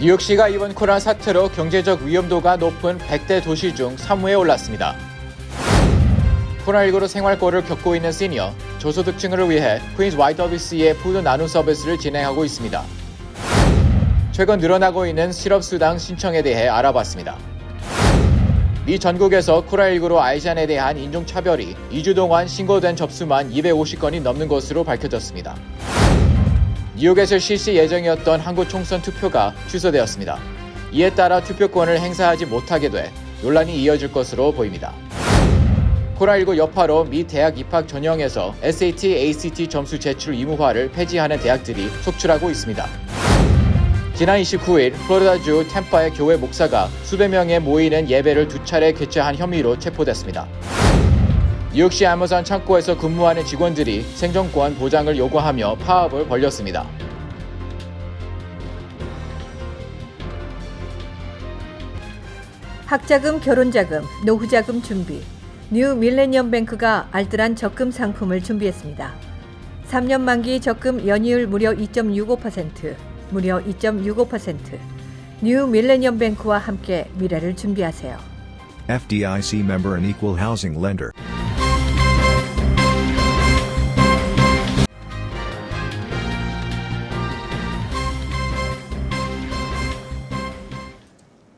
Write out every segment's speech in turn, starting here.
뉴욕시가 이번 코로나 사태로 경제적 위험도가 높은 100대 도시 중 3위에 올랐습니다. 코로나19로 생활고를 겪고 있는 시니어, 저소득층을 위해 퀸즈 YWCA의 푸드 나눔 서비스를 진행하고 있습니다. 최근 늘어나고 있는 실업수당 신청에 대해 알아봤습니다. 미 전국에서 코로나19로 아시안에 대한 인종차별이 2주 동안 신고된 접수만 250건이 넘는 것으로 밝혀졌습니다. 뉴욕에서 실시 예정이었던 한국 총선 투표가 취소되었습니다. 이에 따라 투표권을 행사하지 못하게 돼 논란이 이어질 것으로 보입니다. 코로나19 여파로 미 대학 입학 전형에서 SAT, ACT 점수 제출 의무화를 폐지하는 대학들이 속출하고 있습니다. 지난 29일 플로리다주 템파의 교회 목사가 수백 명에 모이는 예배를 2차례 개최한 혐의로 체포됐습니다. 뉴욕시 아마존 창고에서 근무하는 직원들이 생존권 보장을 요구하며 파업을 벌였습니다. 학자금, 결혼자금, 노후자금 준비. 뉴 밀레니엄 뱅크가 알뜰한 적금 상품을 준비했습니다. 3년 만기 적금 연이율 무려 2.65%, 무려 2.65%. 뉴 밀레니엄 뱅크와 함께 미래를 준비하세요. FDIC member and equal housing lender.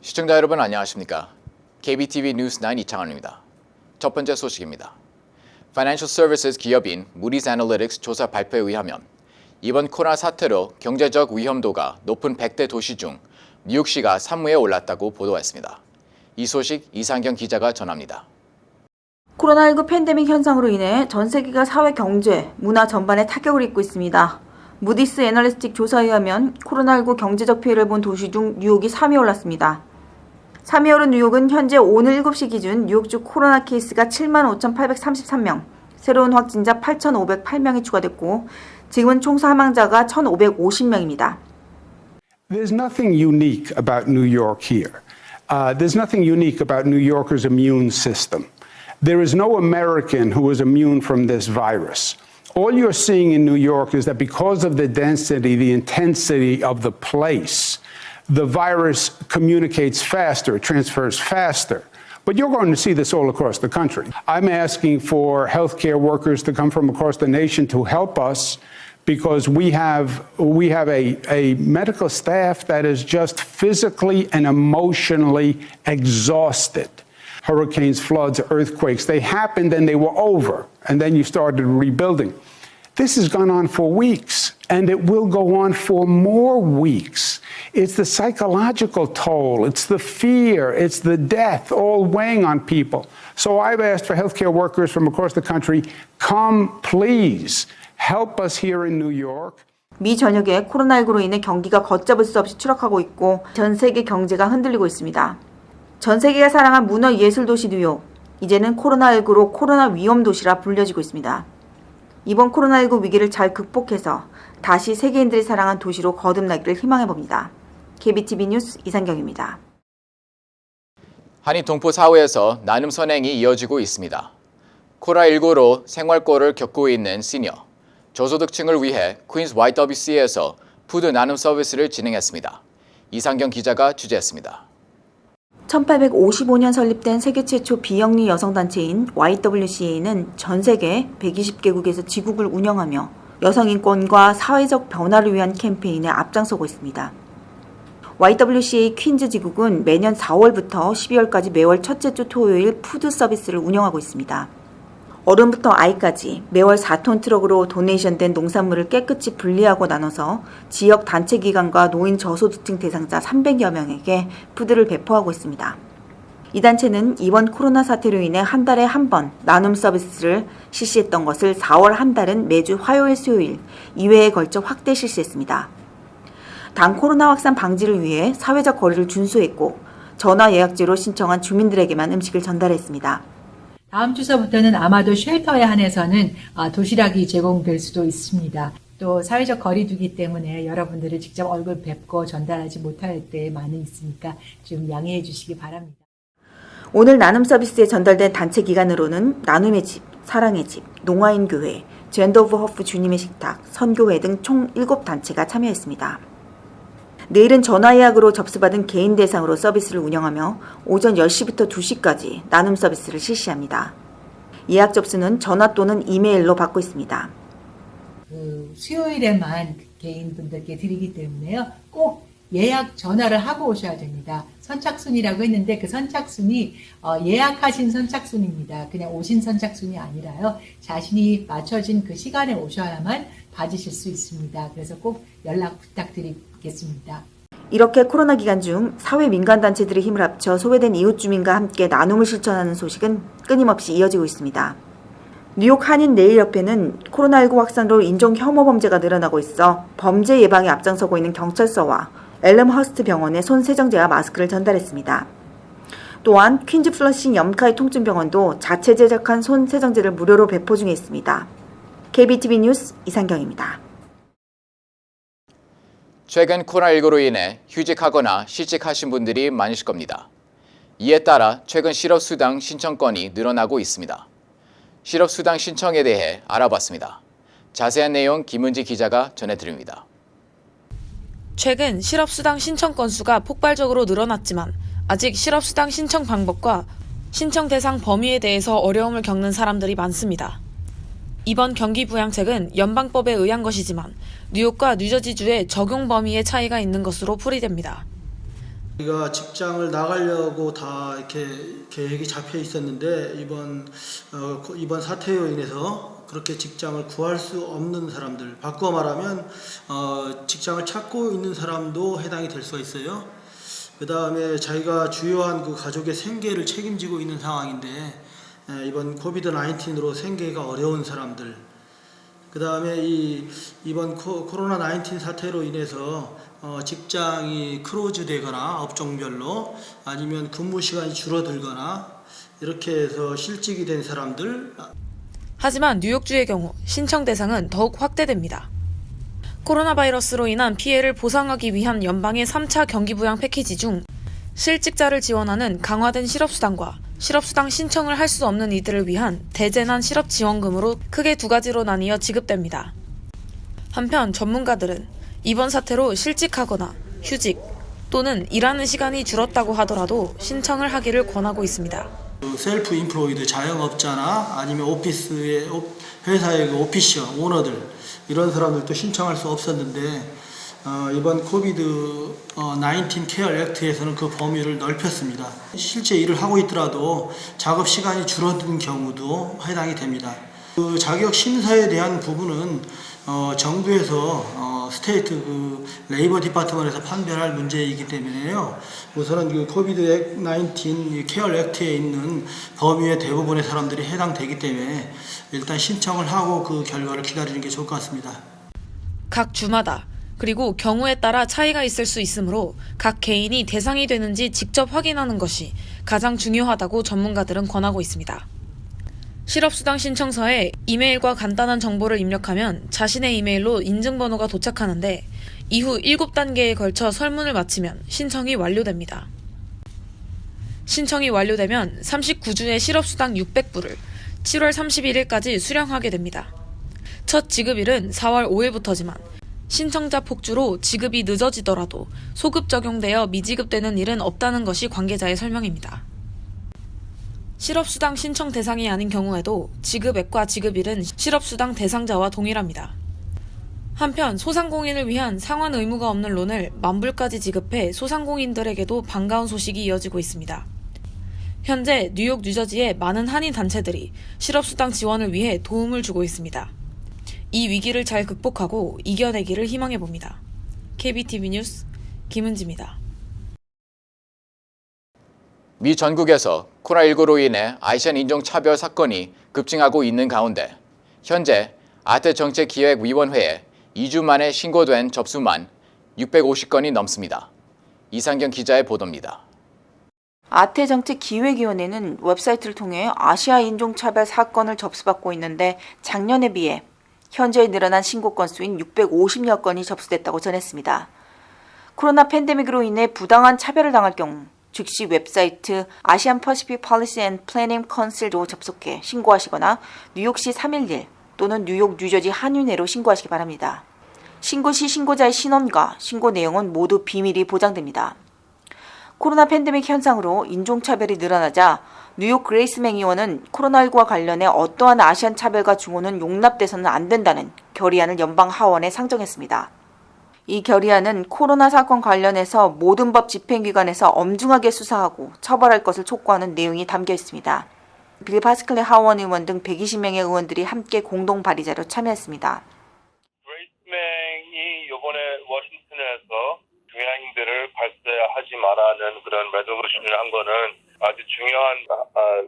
시청자 여러분 안녕하십니까? KBTV 뉴스9 이창환입니다. 첫 번째 소식입니다. Financial Services 기업인 Moody's Analytics 조사 발표에 의하면 이번 코로나 사태로 경제적 위험도가 높은 100대 도시 중 뉴욕시가 3위에 올랐다고 보도했습니다. 이 소식 이상경 기자가 전합니다. 코로나19 팬데믹 현상으로 인해 전 세계가 사회, 경제, 문화 전반에 타격을 입고 있습니다. 무디스 애널리스틱 조사에 의하면 코로나19 경제적 피해를 본 도시 중 뉴욕이 3위에 올랐습니다. 3위에 오른 뉴욕은 현재 오늘 7시 기준 뉴욕주 코로나 케이스가 75,833명, 새로운 확진자 8,508명이 추가됐고 지금은 총 사망자가 1,550명입니다. There's nothing unique about New York here. There's nothing unique about New Yorkers' immune system. There is no American who is immune from this virus. All you're seeing in New York is that because of the density, the intensity of the place, the virus communicates faster, transfers faster. But you're going to see this all across the country. I'm asking for healthcare workers to come from across the nation to help us because we have a medical staff that is just physically and emotionally exhausted. Hurricanes, floods, earthquakes, they happened and they were over, and then you started rebuilding. This has gone on for weeks, and it will go on for more weeks. It's the psychological toll, it's the fear, it's the death all weighing on people. So I've asked for healthcare workers from across the country, come please, help us here in New York. 미 전역에 코로나19로 인해 경기가 걷잡을 수 없이 추락하고 있고 전 세계 경제가 흔들리고 있습니다. 전 세계가 사랑한 문화 예술 도시 뉴욕, 이제는 코로나19로 코로나 위험 도시라 불려지고 있습니다. 이번 코로나19 위기를 잘 극복해서 다시 세계인들이 사랑한 도시로 거듭나기를 희망해봅니다. KBTV 뉴스 이상경입니다. 한인 동포 사회에서 나눔 선행이 이어지고 있습니다. 코로나19로 생활고를 겪고 있는 시니어, 저소득층을 위해 퀸즈 YWCA에서 푸드 나눔 서비스를 진행했습니다. 이상경 기자가 취재했습니다. 1855년 설립된 세계 최초 비영리 여성단체인 YWCA는 전 세계 120개국에서 지국을 운영하며 여성 인권과 사회적 변화를 위한 캠페인에 앞장서고 있습니다. YWCA 퀸즈 지국은 매년 4월부터 12월까지 매월 첫째 주 토요일 푸드 서비스를 운영하고 있습니다. 어른부터 아이까지 매월 4톤 트럭으로 도네이션된 농산물을 깨끗이 분리하고 나눠서 지역 단체 기관과 노인 저소득층 대상자 300여 명에게 푸드를 배포하고 있습니다. 이 단체는 이번 코로나 사태로 인해 한 달에 한 번 나눔 서비스를 실시했던 것을 4월 한 달은 매주 화요일, 수요일 2회에 걸쳐 확대 실시했습니다. 단 코로나 확산 방지를 위해 사회적 거리를 준수했고 전화 예약제로 신청한 주민들에게만 음식을 전달했습니다. 다음 주서부터는 아마도 쉘터에 한해서는 도시락이 제공될 수도 있습니다. 또 사회적 거리 두기 때문에 여러분들을 직접 얼굴 뵙고 전달하지 못할 때 많이 있으니까 좀 양해해 주시기 바랍니다. 오늘 나눔 서비스에 전달된 단체 기관으로는 나눔의 집, 사랑의 집, 농아인교회, 젠더 오브 허프 주님의 식탁, 선교회 등 총 7단체가 참여했습니다. 내일은 전화 예약으로 접수받은 개인 대상으로 서비스를 운영하며 오전 10시부터 2시까지 나눔 서비스를 실시합니다. 예약 접수는 전화 또는 이메일로 받고 있습니다. 수요일에만 개인분들께 드리기 때문에요. 꼭 예약 전화를 하고 오셔야 됩니다. 선착순이라고 했는데 그 선착순이 예약하신 선착순입니다. 그냥 오신 선착순이 아니라요. 자신이 맞춰진 그 시간에 오셔야만 받으실 수 있습니다. 그래서 꼭 연락 부탁드리겠습니다. 이렇게 코로나 기간 중 사회 민간단체들이 힘을 합쳐 소외된 이웃 주민과 함께 나눔을 실천하는 소식은 끊임없이 이어지고 있습니다. 뉴욕 한인내일협회는 코로나19 확산으로 인종 혐오 범죄가 늘어나고 있어 범죄 예방에 앞장서고 있는 경찰서와 엘름허스트 병원에 손 세정제와 마스크를 전달했습니다. 또한 퀸즈 플러싱 염카이 통증병원도 자체 제작한 손 세정제를 무료로 배포 중에 있습니다. KBTV 뉴스 이상경입니다. 최근 코로나19로 인해 휴직하거나 실직하신 분들이 많으실 겁니다. 이에 따라 최근 실업수당 신청건이 늘어나고 있습니다. 실업수당 신청에 대해 알아봤습니다. 자세한 내용 김은지 기자가 전해드립니다. 최근 실업수당 신청 건수가 폭발적으로 늘어났지만 아직 실업수당 신청 방법과 신청 대상 범위에 대해서 어려움을 겪는 사람들이 많습니다. 이번 경기부양책은 연방법에 의한 것이지만 뉴욕과 뉴저지주의 적용 범위의 차이가 있는 것으로 풀이됩니다. 우리가 직장을 나가려고 다 이렇게 계획이 잡혀 있었는데 이번 사태로 인해서 그렇게 직장을 구할 수 없는 사람들, 바꿔 말하면 직장을 찾고 있는 사람도 해당이 될 수가 있어요. 그 다음에 자기가 주요한 그 가족의 생계를 책임지고 있는 상황인데 이번 코비드-19으로 생계가 어려운 사람들, 그 다음에 이번 코로나19 사태로 인해서 직장이 크로즈 되거나 업종별로 아니면 근무 시간이 줄어들거나 이렇게 해서 실직이 된 사람들. 하지만 뉴욕주의 경우 신청 대상은 더욱 확대됩니다. 코로나 바이러스로 인한 피해를 보상하기 위한 연방의 3차 경기부양 패키지 중 실직자를 지원하는 강화된 실업수당과 실업수당 신청을 할 수 없는 이들을 위한 대재난 실업지원금으로 크게 두 가지로 나뉘어 지급됩니다. 한편 전문가들은 이번 사태로 실직하거나 휴직 또는 일하는 시간이 줄었다고 하더라도 신청을 하기를 권하고 있습니다. 셀프 인플로이드 자영업자나 아니면 회사의 오피셔 오너들 이런 사람들도 신청할 수 없었는데 이번 코비드-19 케어 액트에서는 그 범위를 넓혔습니다. 실제 일을 하고 있더라도 작업 시간이 줄어든 경우도 해당이 됩니다. 그 자격 심사에 대한 부분은 정부에서 스테이트 레이버 디파트먼트에서 판별할 문제이기 때문에요. 우선은 그 코비드-19 케어 액트에 있는 범위의 대부분의 사람들이 해당되기 때문에 일단 신청을 하고 그 결과를 기다리는 게 좋을 것 같습니다. 각 주마다 그리고 경우에 따라 차이가 있을 수 있으므로 각 개인이 대상이 되는지 직접 확인하는 것이 가장 중요하다고 전문가들은 권하고 있습니다. 실업수당 신청서에 이메일과 간단한 정보를 입력하면 자신의 이메일로 인증번호가 도착하는데 이후 7단계에 걸쳐 설문을 마치면 신청이 완료됩니다. 신청이 완료되면 39주의 실업수당 600불을 7월 31일까지 수령하게 됩니다. 첫 지급일은 4월 5일부터지만 신청자 폭주로 지급이 늦어지더라도 소급 적용되어 미지급되는 일은 없다는 것이 관계자의 설명입니다. 실업수당 신청 대상이 아닌 경우에도 지급액과 지급일은 실업수당 대상자와 동일합니다. 한편 소상공인을 위한 상환 의무가 없는 론을 10,000불까지 지급해 소상공인들에게도 반가운 소식이 이어지고 있습니다. 현재 뉴욕, 뉴저지의 많은 한인 단체들이 실업수당 지원을 위해 도움을 주고 있습니다. 이 위기를 잘 극복하고 이겨내기를 희망해봅니다. KBTV 뉴스 김은지입니다. 미 전국에서 코로나19로 인해 아시안 인종차별 사건이 급증하고 있는 가운데 현재 아태정책기획위원회에 2주 만에 신고된 접수만 650건이 넘습니다. 이상경 기자의 보도입니다. 아태정책기획위원회는 웹사이트를 통해 아시아 인종차별 사건을 접수받고 있는데 작년에 비해 현재 늘어난 신고 건수인 650여 건이 접수됐다고 전했습니다. 코로나 팬데믹으로 인해 부당한 차별을 당할 경우 즉시 웹사이트 아시안 퍼시픽 폴리시 앤 플래닝 컨실도 접속해 신고하시거나 뉴욕시 311 또는 뉴욕 뉴저지 한윤회로 신고하시기 바랍니다. 신고 시 신고자의 신원과 신고 내용은 모두 비밀이 보장됩니다. 코로나 팬데믹 현상으로 인종차별이 늘어나자 뉴욕 그레이스맹 의원은 코로나19와 관련해 어떠한 아시안 차별과 증오는 용납돼서는 안 된다는 결의안을 연방 하원에 상정했습니다. 이 결의안은 코로나 사건 관련해서 모든 법 집행기관에서 엄중하게 수사하고 처벌할 것을 촉구하는 내용이 담겨 있습니다. 빌 파스클리 하원 의원 등 120명의 의원들이 함께 공동 발의자로 참여했습니다. 그레이스맹이 이번에 워싱턴에서 동양인들을 발사하지 말라는 그런 레졸루션을 한 거는 아주 중요한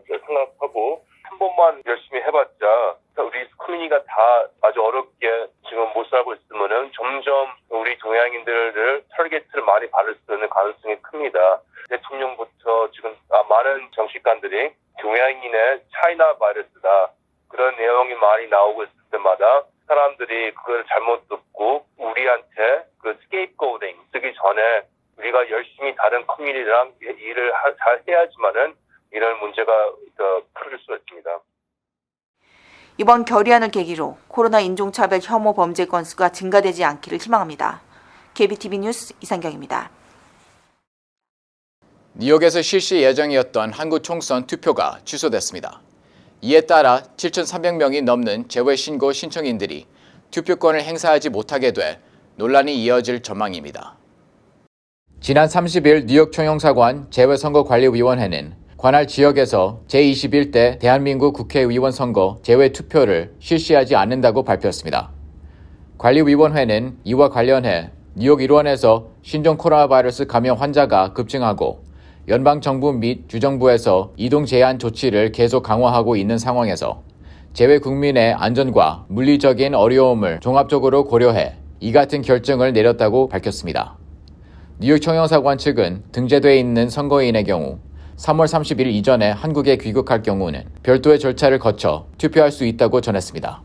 생각하고 한 번만 열심히 해봤자 우리 커뮤니티가 다 아주 어렵게 지금 못 살고 있으면은 점점 우리 동양인들을 타겟을 많이 받을 수 있는 가능성이 큽니다. 대통령부터 지금 많은 정치관들이 동양인의 차이나 바이러스다 그런 내용이 많이 나오고 있을 때마다 사람들이 그걸 잘못 듣고 우리한테 그 스케이프고딩 쓰기 전에 우리가 열심히 다른 커뮤니티랑 일을 잘 해야지만은 이런 문제가 풀릴 수 있습니다. 이번 결의안을 계기로 코로나 인종차별 혐오 범죄 건수가 증가되지 않기를 희망합니다. KBTV 뉴스 이상경입니다. 뉴욕에서 실시 예정이었던 한국 총선 투표가 취소됐습니다. 이에 따라 7,300명이 넘는 재외 신고 신청인들이 투표권을 행사하지 못하게 돼 논란이 이어질 전망입니다. 지난 30일 뉴욕 총영사관 재외선거관리위원회는 관할 지역에서 제21대 대한민국 국회의원 선거 재외투표를 실시하지 않는다고 발표했습니다. 관리위원회는 이와 관련해 뉴욕 일원에서 신종 코로나 바이러스 감염 환자가 급증하고 연방정부 및 주정부에서 이동 제한 조치를 계속 강화하고 있는 상황에서 재외 국민의 안전과 물리적인 어려움을 종합적으로 고려해 이 같은 결정을 내렸다고 밝혔습니다. 뉴욕 총영사관 측은 등재돼 있는 선거인의 경우 3월 30일 이전에 한국에 귀국할 경우는 별도의 절차를 거쳐 투표할 수 있다고 전했습니다.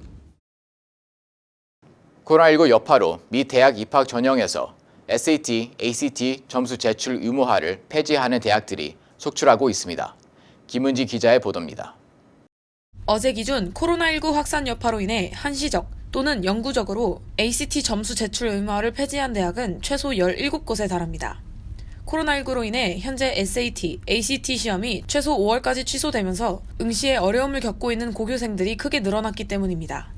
코로나19 여파로 미 대학 입학 전형에서 SAT, ACT 점수 제출 의무화를 폐지하는 대학들이 속출하고 있습니다. 김은지 기자의 보도입니다. 어제 기준 코로나19 확산 여파로 인해 한시적 또는 영구적으로 ACT 점수 제출 의무화를 폐지한 대학은 최소 17곳에 달합니다. 코로나19로 인해 현재 SAT, ACT 시험이 최소 5월까지 취소되면서 응시에 어려움을 겪고 있는 고교생들이 크게 늘어났기 때문입니다.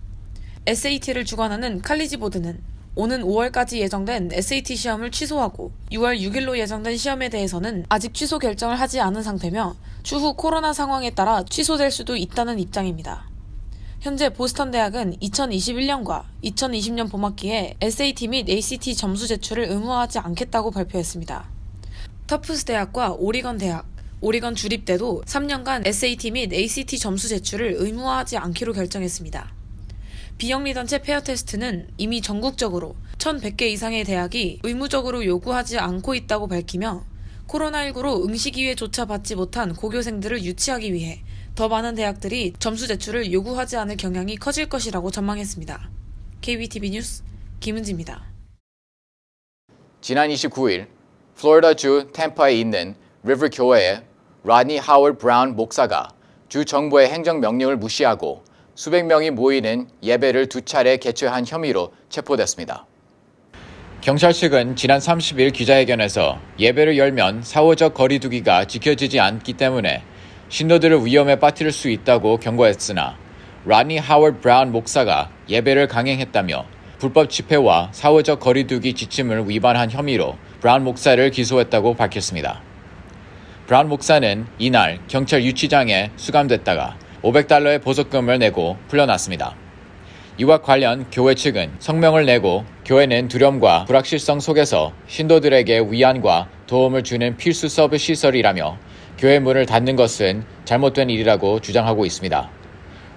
SAT를 주관하는 칼리지 보드는 오는 5월까지 예정된 SAT 시험을 취소하고 6월 6일로 예정된 시험에 대해서는 아직 취소 결정을 하지 않은 상태며 추후 코로나 상황에 따라 취소될 수도 있다는 입장입니다. 현재 보스턴 대학은 2021년과 2020년 봄학기에 SAT 및 ACT 점수 제출을 의무화하지 않겠다고 발표했습니다. 터프스 대학과 오리건 대학, 오리건 주립대도 3년간 SAT 및 ACT 점수 제출을 의무화하지 않기로 결정했습니다. 비영리단체 페어테스트는 이미 전국적으로 1,100개 이상의 대학이 의무적으로 요구하지 않고 있다고 밝히며 코로나19로 응시 기회조차 받지 못한 고교생들을 유치하기 위해 더 많은 대학들이 점수 제출을 요구하지 않을 경향이 커질 것이라고 전망했습니다. KBTV 뉴스 김은지입니다. 지난 29일 플로리다주 템파에 있는 리버 교회의 라니 하워드 브라운 목사가 주 정부의 행정명령을 무시하고 수백 명이 모이는 예배를 2차례 개최한 혐의로 체포됐습니다. 경찰 측은 지난 30일 기자회견에서 예배를 열면 사후적 거리 두기가 지켜지지 않기 때문에 신도들을 위험에 빠뜨릴 수 있다고 경고했으나 라니 하워드 브라운 목사가 예배를 강행했다며 불법 집회와 사후적 거리 두기 지침을 위반한 혐의로 브라운 목사를 기소했다고 밝혔습니다. 브라운 목사는 이날 경찰 유치장에 수감됐다가 $500의 보석금을 내고 풀려났습니다. 이와 관련 교회 측은 성명을 내고 교회는 두려움과 불확실성 속에서 신도들에게 위안과 도움을 주는 필수 서비스 시설이라며 교회 문을 닫는 것은 잘못된 일이라고 주장하고 있습니다.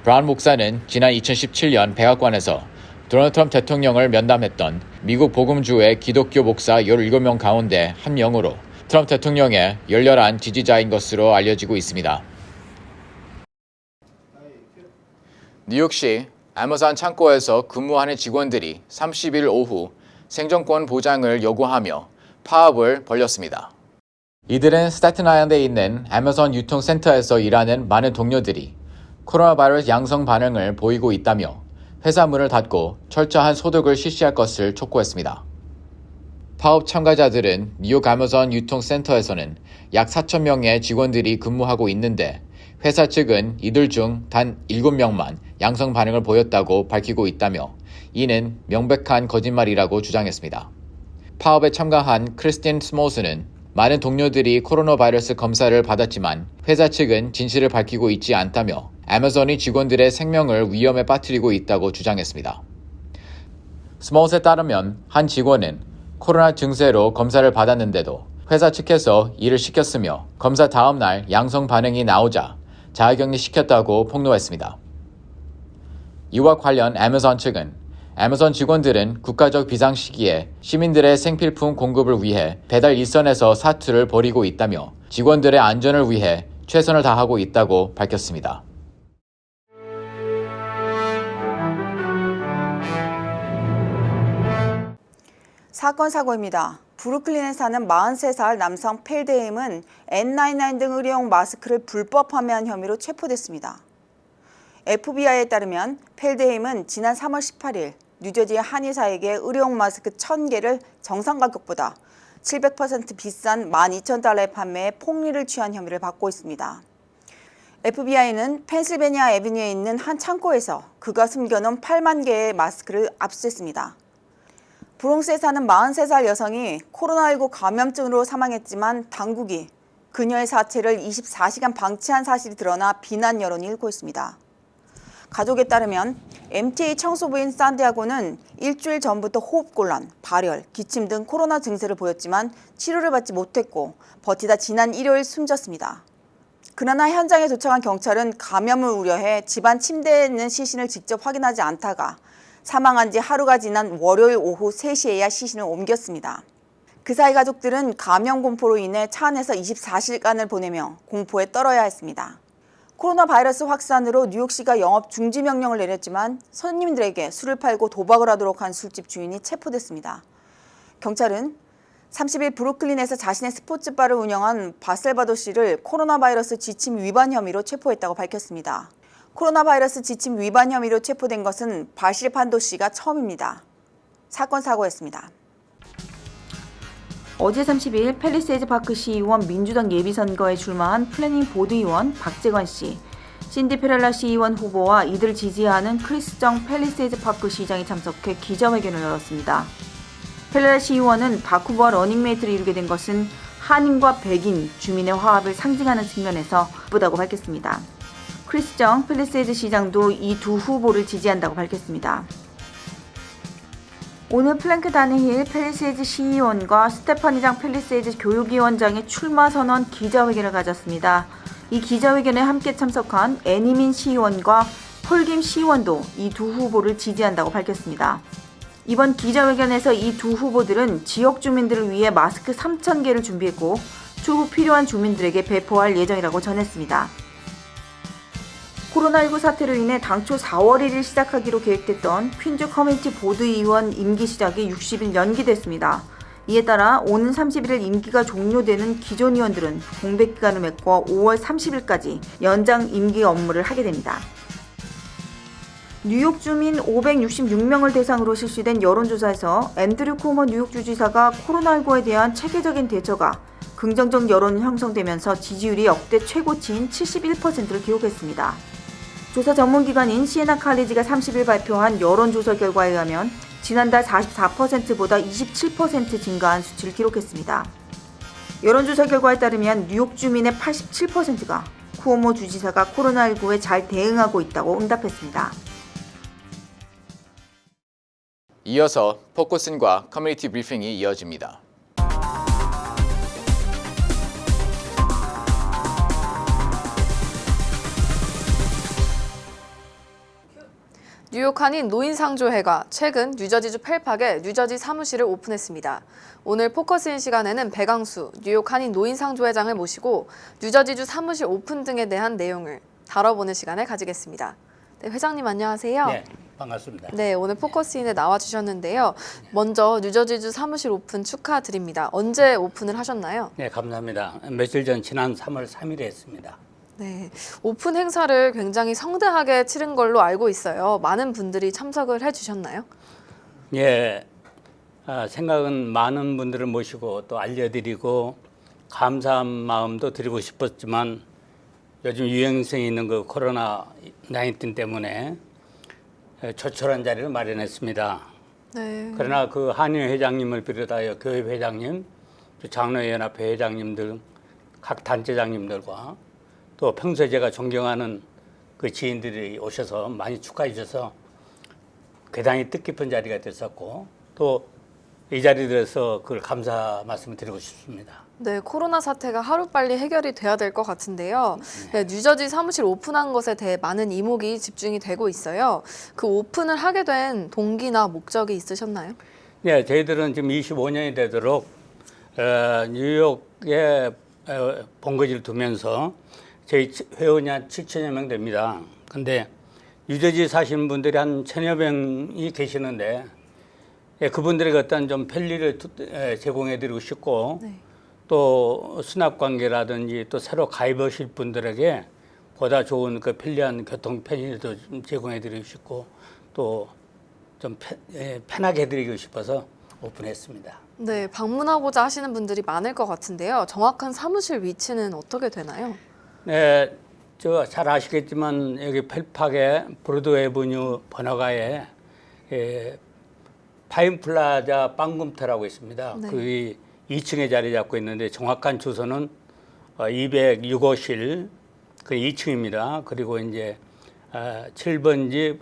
브라운 목사는 지난 2017년 백악관에서 도널드 트럼프 대통령을 면담했던 미국 복음주의 기독교 목사 17명 가운데 한 명으로 트럼프 대통령의 열렬한 지지자인 것으로 알려지고 있습니다. 뉴욕시 아마존 창고에서 근무하는 직원들이 30일 오후 생존권 보장을 요구하며 파업을 벌였습니다. 이들은 스태튼 아일랜드에 있는 아마존 유통센터에서 일하는 많은 동료들이 코로나 바이러스 양성 반응을 보이고 있다며 회사 문을 닫고 철저한 소득을 실시할 것을 촉구했습니다. 파업 참가자들은 뉴욕 아마존 유통센터에서는 약 4,000명의 직원들이 근무하고 있는데 회사 측은 이들 중 단 7명만 양성 반응을 보였다고 밝히고 있다며 이는 명백한 거짓말이라고 주장했습니다. 파업에 참가한 크리스틴 스몰스는 많은 동료들이 코로나 바이러스 검사를 받았지만 회사 측은 진실을 밝히고 있지 않다며 아마존이 직원들의 생명을 위험에 빠뜨리고 있다고 주장했습니다. 스몰스에 따르면 한 직원은 코로나 증세로 검사를 받았는데도 회사 측에서 일을 시켰으며 검사 다음 날 양성 반응이 나오자 자가격리 시켰다고 폭로했습니다. 이와 관련 아마존 측은 아마존 직원들은 국가적 비상 시기에 시민들의 생필품 공급을 위해 배달 일선에서 사투를 벌이고 있다며 직원들의 안전을 위해 최선을 다하고 있다고 밝혔습니다. 사건 사고입니다. 브루클린에 사는 43살 남성 펠데임은 N99 등 의료용 마스크를 불법 판매한 혐의로 체포됐습니다. FBI에 따르면 펠데임은 지난 3월 18일 뉴저지의 한의사에게 의료용 마스크 1,000개를 정상 가격보다 700% 비싼 12,000달러에 판매해 폭리를 취한 혐의를 받고 있습니다. FBI는 펜실베니아 애비뉴에 있는 한 창고에서 그가 숨겨놓은 8만 개의 마스크를 압수했습니다. 브롱스에 사는 43살 여성이 코로나19 감염증으로 사망했지만 당국이 그녀의 사체를 24시간 방치한 사실이 드러나 비난 여론이 일고 있습니다. 가족에 따르면 MTA 청소부인 산디아고는 일주일 전부터 호흡곤란, 발열, 기침 등 코로나 증세를 보였지만 치료를 받지 못했고 버티다 지난 일요일 숨졌습니다. 그러나 현장에 도착한 경찰은 감염을 우려해 집안 침대에 있는 시신을 직접 확인하지 않다가 사망한 지 하루가 지난 월요일 오후 3시에야 시신을 옮겼습니다. 그 사이 가족들은 감염 공포로 인해 차 안에서 24시간을 보내며 공포에 떨어야 했습니다. 코로나 바이러스 확산으로 뉴욕시가 영업 중지 명령을 내렸지만 손님들에게 술을 팔고 도박을 하도록 한 술집 주인이 체포됐습니다. 경찰은 30일 브루클린에서 자신의 스포츠바를 운영한 바셀바도 씨를 코로나 바이러스 지침 위반 혐의로 체포했다고 밝혔습니다. 코로나 바이러스 지침 위반 혐의로 체포된 것은 바실 판도 씨가 처음입니다. 사건 사고였습니다. 어제 30일 팰리세이드 파크 시의원 민주당 예비선거에 출마한 플래닝 보드 의원 박재관 씨, 신디 페렐라 시의원 후보와 이들 지지하는 크리스 정 팰리세이드 파크 시장이 참석해 기자회견을 열었습니다. 페렐라 시의원은 박 후보와 러닝메이트를 이루게 된 것은 한인과 백인, 주민의 화합을 상징하는 측면에서 기쁘다고 밝혔습니다. 크리스 정 팰리세이드 시장도 이 두 후보를 지지한다고 밝혔습니다. 오늘 플랭크 다니힐 팰리세이드 시의원과 스테파니장 팰리세이드 교육위원장의 출마 선언 기자회견을 가졌습니다. 이 기자회견에 함께 참석한 애니민 시의원과 폴김 시의원도 이 두 후보를 지지한다고 밝혔습니다. 이번 기자회견에서 이 두 후보들은 지역 주민들을 위해 마스크 3,000개를 준비했고 추후 필요한 주민들에게 배포할 예정이라고 전했습니다. 코로나19 사태로 인해 당초 4월 1일 시작하기로 계획됐던 퀸즈 커뮤니티 보드 의원 임기 시작이 60일 연기됐습니다. 이에 따라 오는 31일 임기가 종료되는 기존 의원들은 공백기간을 메꿔 5월 30일까지 연장 임기 업무를 하게 됩니다. 뉴욕 주민 566명을 대상으로 실시된 여론조사에서 앤드류 쿠오모 뉴욕주지사가 코로나19에 대한 체계적인 대처가 긍정적 여론이 형성되면서 지지율이 역대 최고치인 71%를 기록했습니다. 조사 전문기관인 시에나 칼리지가 30일 발표한 여론조사 결과에 의하면 지난달 44%보다 27% 증가한 수치를 기록했습니다. 여론조사 결과에 따르면 뉴욕 주민의 87%가 쿠오모 주지사가 코로나19에 잘 대응하고 있다고 응답했습니다. 이어서 포커슨과 커뮤니티 브리핑이 이어집니다. 뉴욕 한인 노인상조회가 최근 뉴저지주 펠팍에 뉴저지 사무실을 오픈했습니다. 오늘 포커스인 시간에는 배강수 뉴욕 한인 노인상조회장을 모시고 뉴저지주 사무실 오픈 등에 대한 내용을 다뤄보는 시간을 가지겠습니다. 네, 회장님 안녕하세요. 네, 반갑습니다. 네, 오늘 포커스인에 나와주셨는데요. 먼저 뉴저지주 사무실 오픈 축하드립니다. 언제 오픈을 하셨나요? 네, 감사합니다. 며칠 전 지난 3월 3일에 했습니다. 네, 오픈 행사를 굉장히 성대하게 치른 걸로 알고 있어요. 많은 분들이 참석을 해주셨나요? 예, 생각은 많은 분들을 모시고 또 알려드리고 감사한 마음도 드리고 싶었지만 요즘 유행성이 있는 그 코로나 19 때문에 조촐한 자리를 마련했습니다. 네. 그러나 그 한인 회장님을 비롯하여 교회 회장님, 장로연합회 회장님들, 각 단체장님들과 또 평소에 제가 존경하는 그 지인들이 오셔서 많이 축하해 주셔서 대단히 뜻깊은 자리가 됐었고 또 이 자리에서 그걸 감사 말씀을 드리고 싶습니다. 네, 코로나 사태가 하루빨리 해결이 돼야 될 것 같은데요. 네, 뉴저지 사무실 오픈한 것에 대해 많은 이목이 집중이 되고 있어요. 그 오픈을 하게 된 동기나 목적이 있으셨나요? 네, 저희들은 지금 25년이 되도록 뉴욕에 본거지를 두면서 저희 회원이 한 7천여 명 됩니다. 근데 뉴저지 사시는 분들이 한 1,000여 명이 계시는데 그분들에게 어떤 좀 편리를 제공해드리고 싶고 네. 또 수납 관계라든지 또 새로 가입하실 분들에게 보다 좋은 그 편리한 교통 편의도 좀 제공해드리고 싶고 또 좀 편하게 해드리고 싶어서 오픈했습니다. 네, 방문하고자 하시는 분들이 많을 것 같은데요. 정확한 사무실 위치는 어떻게 되나요? 네, 저 잘 아시겠지만 여기 펠팍의 브로드웨이 애버뉴 번화가에 파인플라자 빵금터라고 있습니다. 네. 그 2층에 자리 잡고 있는데 정확한 주소는 206호실 그 2층입니다. 그리고 이제 7번지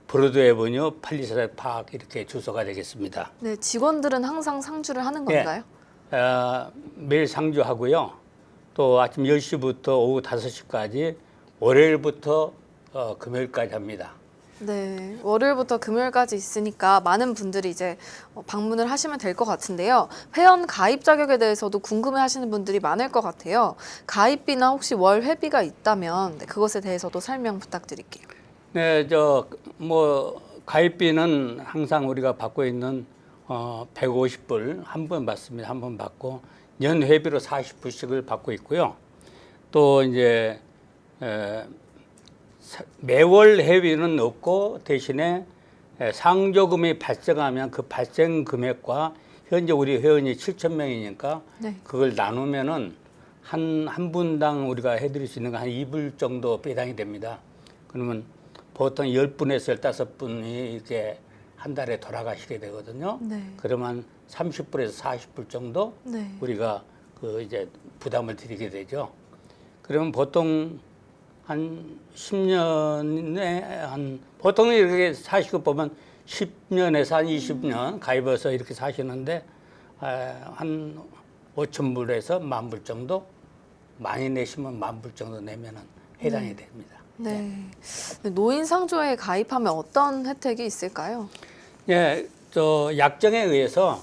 브로드웨이 애버뉴 팔리사드 파크 이렇게 주소가 되겠습니다. 네, 직원들은 항상 상주를 하는 건가요? 매일 상주하고요. 또 아침 10시부터 오후 5시까지 월요일부터 금요일까지 합니다. 네, 월요일부터 금요일까지 있으니까 많은 분들이 이제 방문을 하시면 될 것 같은데요. 회원 가입 자격에 대해서도 궁금해하시는 분들이 많을 것 같아요. 가입비나 혹시 월 회비가 있다면 그것에 대해서도 설명 부탁드릴게요. 네, 가입비는 항상 우리가 받고 있는 150불 한 번 받습니다. 한 번 받고 연 회비로 40불씩을 받고 있고요. 또 이제 매월 회비는 없고 대신에 상조금이 발생하면 그 발생 금액과 현재 우리 회원이 7,000명이니까 네. 그걸 나누면은 한 분당 우리가 해드릴 수 있는 거 한 2불 정도 배당이 됩니다. 그러면 보통 10분에서 15분이 이렇게 한 달에 돌아가시게 되거든요. 네. 그러면 30불에서 40불 정도 네. 우리가 그 이제 부담을 드리게 되죠. 그러면 보통 한 10년에 보통 이렇게 사시고 보면 10년에서 한 20년 가입해서 이렇게 사시는데 한 5,000불에서 10,000불 정도 많이 내시면 10,000불 정도 내면은 해당이 됩니다. 네. 노인 상조에 가입하면 어떤 혜택이 있을까요? 예, 저 약정에 의해서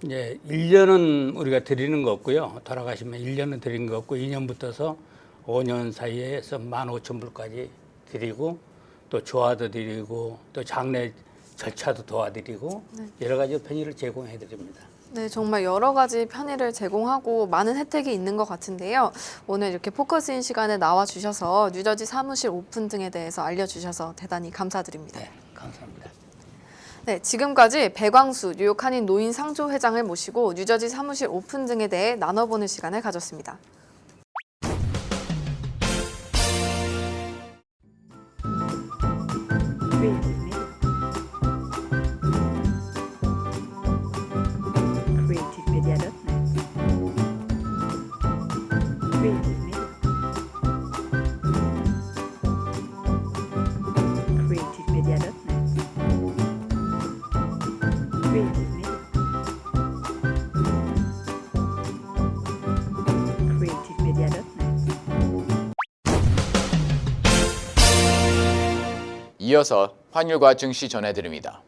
이제 1년은 우리가 드리는 거 없고요. 돌아가시면 1년은 드리는 거 없고 2년부터서 5년 사이에서 15,000불까지 드리고 또 조화도 드리고 또 장례 절차도 도와드리고 여러 가지 편의를 제공해 드립니다. 네, 정말 여러 가지 편의를 제공하고 많은 혜택이 있는 것 같은데요. 오늘 이렇게 포커스인 시간에 나와주셔서 뉴저지 사무실 오픈 등에 대해서 알려주셔서 대단히 감사드립니다. 네, 감사합니다. 네, 지금까지 배광수 뉴욕 한인 노인 상조 회장을 모시고 뉴저지 사무실 오픈 등에 대해 나눠보는 시간을 가졌습니다. 이어서 환율과 증시 전해드립니다.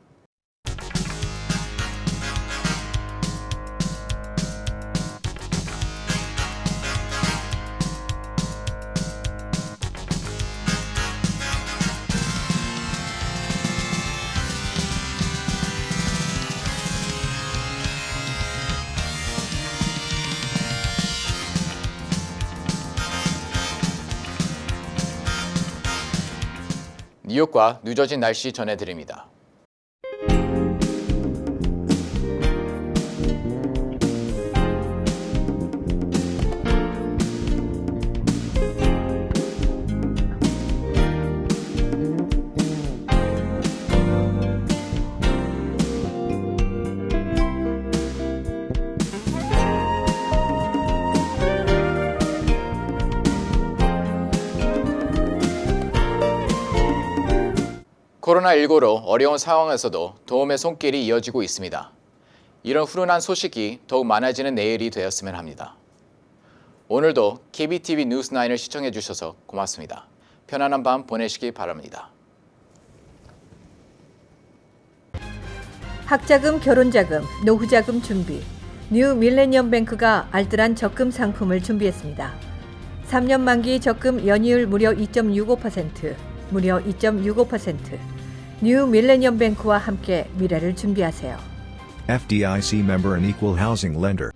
뉴욕과 뉴저지 날씨 전해드립니다. 코로나19로 어려운 상황에서도 도움의 손길이 이어지고 있습니다. 이런 훈훈한 소식이 더욱 많아지는 내일이 되었으면 합니다. 오늘도 KBTV 뉴스9을 시청해 주셔서 고맙습니다. 편안한 밤 보내시기 바랍니다. 학자금, 결혼자금, 노후자금 준비. 뉴 밀레니엄 뱅크가 알뜰한 적금 상품을 준비했습니다. 3년 만기 적금 연이율 무려 2.65%, 무려 2.65%. 뉴 밀레니엄 뱅크와 함께 미래를 준비하세요. FDIC member and equal housing lender.